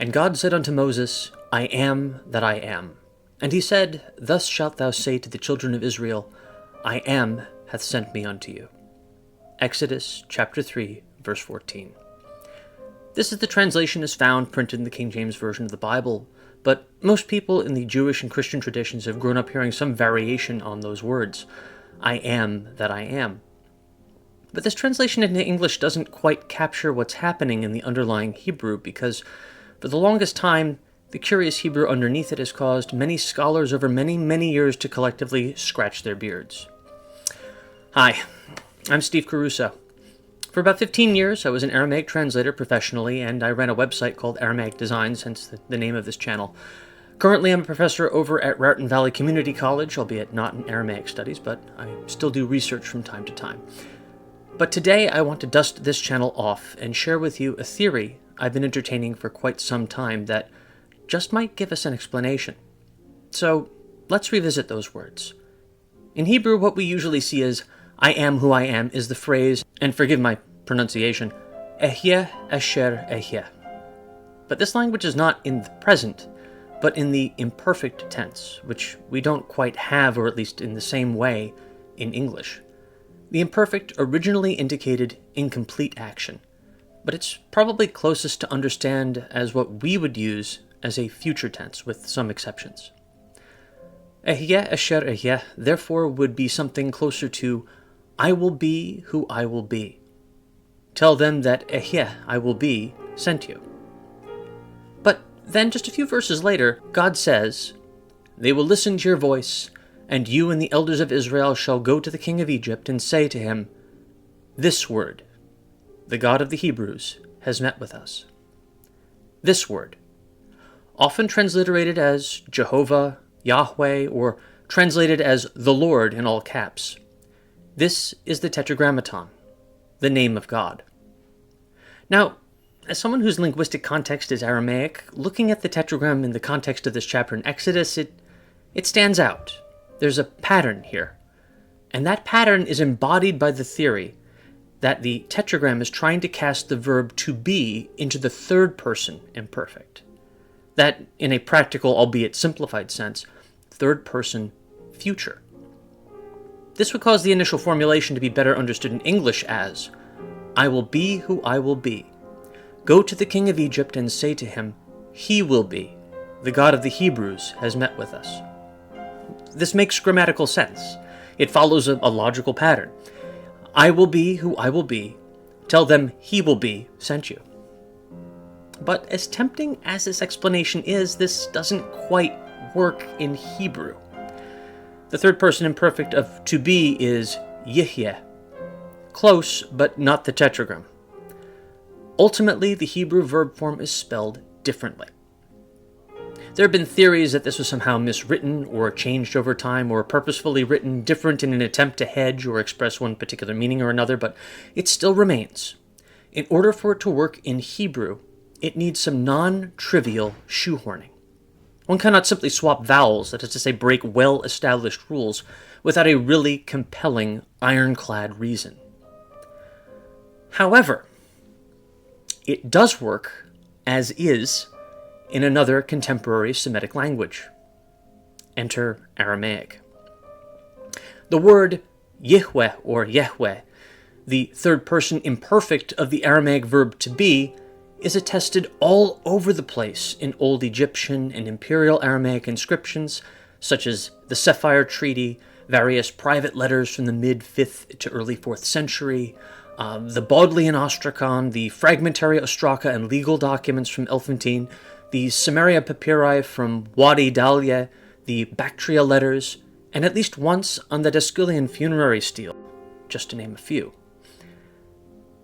And God said unto Moses, I am that I am. And he said, Thus shalt thou say to the children of Israel, I am hath sent me unto you. Exodus chapter 3, verse 14. This is the translation as found printed in the King James Version of the Bible, but most people in the Jewish and Christian traditions have grown up hearing some variation on those words, I am that I am. But this translation into English doesn't quite capture what's happening in the underlying Hebrew, because for the longest time, the curious Hebrew underneath it has caused many scholars over many, many years to collectively scratch their beards. Hi, I'm Steve Caruso. For about 15 years, I was an Aramaic translator professionally, and I ran a website called Aramaic Designs, hence the name of this channel. Currently, I'm a professor over at Raritan Valley Community College, albeit not in Aramaic studies, but I still do research from time to time. But today, I want to dust this channel off and share with you a theory I've been entertaining for quite some time that just might give us an explanation. So, let's revisit those words. In Hebrew, what we usually see as I am who I am is the phrase, and forgive my pronunciation, Ehyeh asher ehyeh. But this language is not in the present, but in the imperfect tense, which we don't quite have, or at least in the same way, in English. The imperfect originally indicated incomplete action, but it's probably closest to understand as what we would use as a future tense, with some exceptions. Ehyeh asher ehyeh, therefore, would be something closer to I will be who I will be. Tell them that Ehyeh, I will be, sent you. But then, just a few verses later, God says, They will listen to your voice, and you and the elders of Israel shall go to the king of Egypt and say to him, This word, the God of the Hebrews, has met with us. This word, often transliterated as Jehovah, Yahweh, or translated as the Lord in all caps. This is the Tetragrammaton, the name of God. Now, as someone whose linguistic context is Aramaic, looking at the tetragram in the context of this chapter in Exodus, it stands out. There's a pattern here. And that pattern is embodied by the theory that the tetragram is trying to cast the verb to be into the third person imperfect. That, in a practical, albeit simplified sense, third person future. This would cause the initial formulation to be better understood in English as, I will be who I will be. Go to the king of Egypt and say to him, He will be. The God of the Hebrews has met with us. This makes grammatical sense. It follows a logical pattern. I will be who I will be. Tell them He will be sent you. But as tempting as this explanation is, this doesn't quite work in Hebrew. The third person imperfect of to be is Yihyeh. Close, but not the tetragram. Ultimately, the Hebrew verb form is spelled differently. There have been theories that this was somehow miswritten or changed over time or purposefully written different in an attempt to hedge or express one particular meaning or another, but it still remains. In order for it to work in Hebrew, it needs some non-trivial shoehorning. One cannot simply swap vowels, that is to say break well-established rules, without a really compelling, ironclad reason. However, it does work as is in another contemporary Semitic language. Enter Aramaic. The word Yihweh or Yehweh, the third person imperfect of the Aramaic verb to be, is attested all over the place in Old Egyptian and Imperial Aramaic inscriptions, such as the Sapphire Treaty, various private letters from the mid-5th to early 4th century, the Bodleian Ostracon, the fragmentary Ostraka and legal documents from Elephantine, the Samaria papyri from Wadi Dalia, the Bactria letters, and at least once on the Dasculian funerary stele, just to name a few.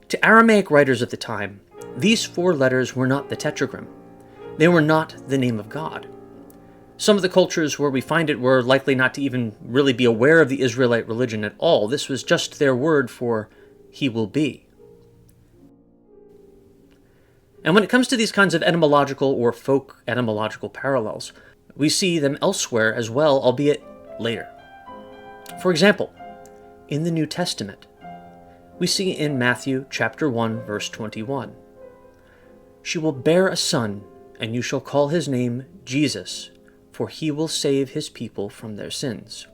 To Aramaic writers of the time, these 4 letters were not the tetragram. They were not the name of God. Some of the cultures where we find it were likely not to even really be aware of the Israelite religion at all. This was just their word for He will be. And when it comes to these kinds of etymological or folk etymological parallels, we see them elsewhere as well, albeit later. For example, in the New Testament, we see in Matthew chapter 1, verse 21, "She will bear a son, and you shall call his name Jesus, for he will save his people from their sins.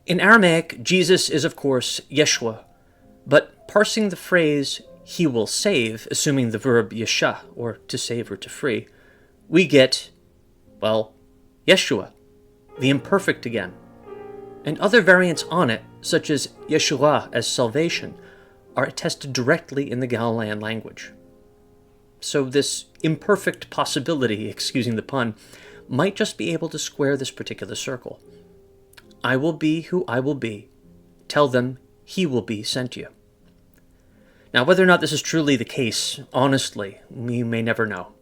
In Aramaic, Jesus is, of course, Yeshua, but parsing the phrase, he will save, assuming the verb yesha, or to save or to free, we get, well, Yeshua, the imperfect again. And other variants on it, such as Yeshua as salvation, are attested directly in the Galilean language. So this imperfect possibility, excusing the pun, might just be able to square this particular circle. I will be who I will be. Tell them he will be sent you. Now, whether or not this is truly the case, honestly, we may never know.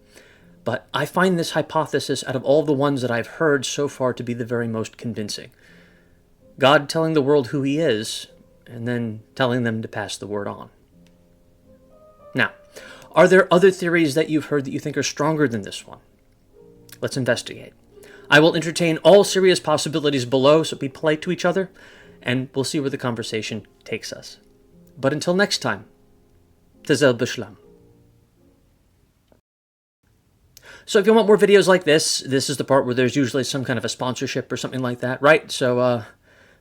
But I find this hypothesis, out of all the ones that I've heard so far, to be the very most convincing. God telling the world who he is, and then telling them to pass the word on. Now, are there other theories that you've heard that you think are stronger than this one? Let's investigate. I will entertain all serious possibilities below, so be polite to each other, and we'll see where the conversation takes us. But until next time, Tazel Bishlam. So if you want more videos like this is the part where there's usually some kind of a sponsorship or something like that, right? So,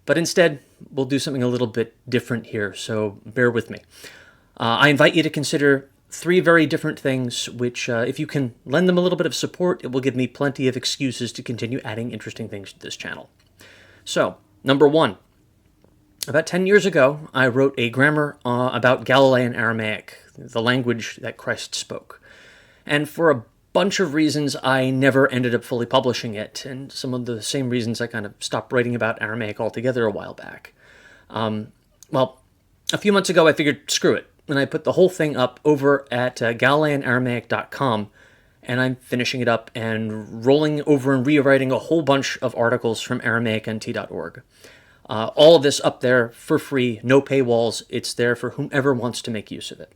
but instead, we'll do something a little bit different here, so bear with me. I invite you to consider 3 very different things, which, if you can lend them a little bit of support, it will give me plenty of excuses to continue adding interesting things to this channel. So, number 1. About 10 years ago, I wrote a grammar about Galilean Aramaic, the language that Christ spoke. And for a bunch of reasons, I never ended up fully publishing it, and some of the same reasons I kind of stopped writing about Aramaic altogether a while back. Well, a few months ago, I figured, screw it, and I put the whole thing up over at GalileanAramaic.com, and I'm finishing it up and rolling over and rewriting a whole bunch of articles from AramaicNT.org. All of this up there for free, no paywalls. It's there for whomever wants to make use of it.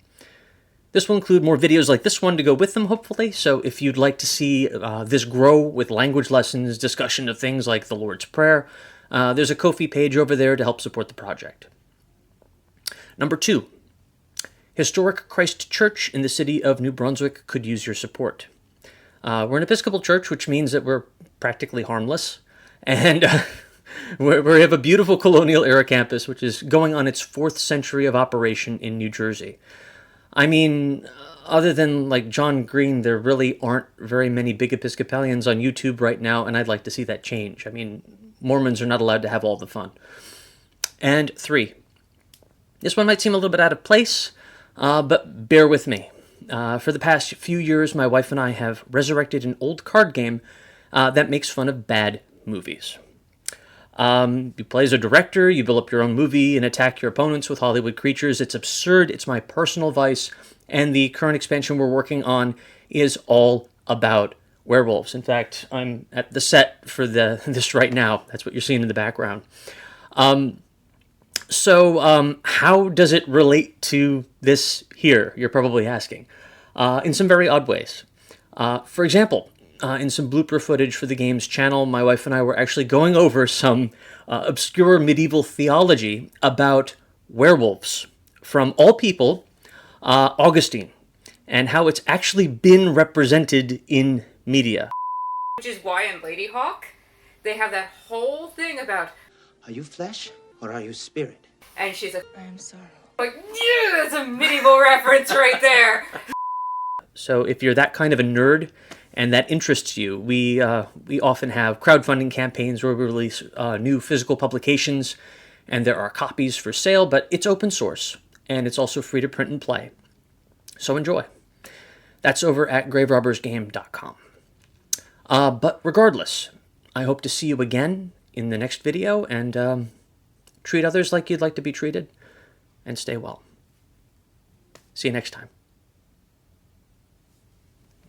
This will include more videos like this one to go with them, hopefully, so if you'd like to see this grow with language lessons, discussion of things like the Lord's Prayer, there's a Ko-fi page over there to help support the project. Number 2, Historic Christ Church in the city of New Brunswick could use your support. We're an Episcopal church, which means that we're practically harmless, and we have a beautiful colonial-era campus, which is going on its 4th century of operation in New Jersey. I mean, other than like John Green, there really aren't very many big Episcopalians on YouTube right now, and I'd like to see that change. I mean, Mormons are not allowed to have all the fun. And 3, this one might seem a little bit out of place, but bear with me. For the past few years, my wife and I have resurrected an old card game that makes fun of bad movies. You play as a director, you build up your own movie and attack your opponents with Hollywood creatures. It's absurd, it's my personal vice, and the current expansion we're working on is all about werewolves. In fact, I'm at the set for this right now. That's what you're seeing in the background. So how does it relate to this here, you're probably asking? In some very odd ways. For example, in some blooper footage for the game's channel, my wife and I were actually going over some obscure medieval theology about werewolves from all people, Augustine, and how it's actually been represented in media. Which is why in Lady Hawk, they have that whole thing about, are you flesh or are you spirit? and she's like, I am sorrow. like, yeah, that's a medieval reference right there. So if you're that kind of a nerd and that interests you, we often have crowdfunding campaigns where we release new physical publications, and there are copies for sale, but it's open source, and it's also free to print and play. So enjoy. That's over at graverobbersgame.com. But regardless, I hope to see you again in the next video, and treat others like you'd like to be treated, and stay well. See you next time.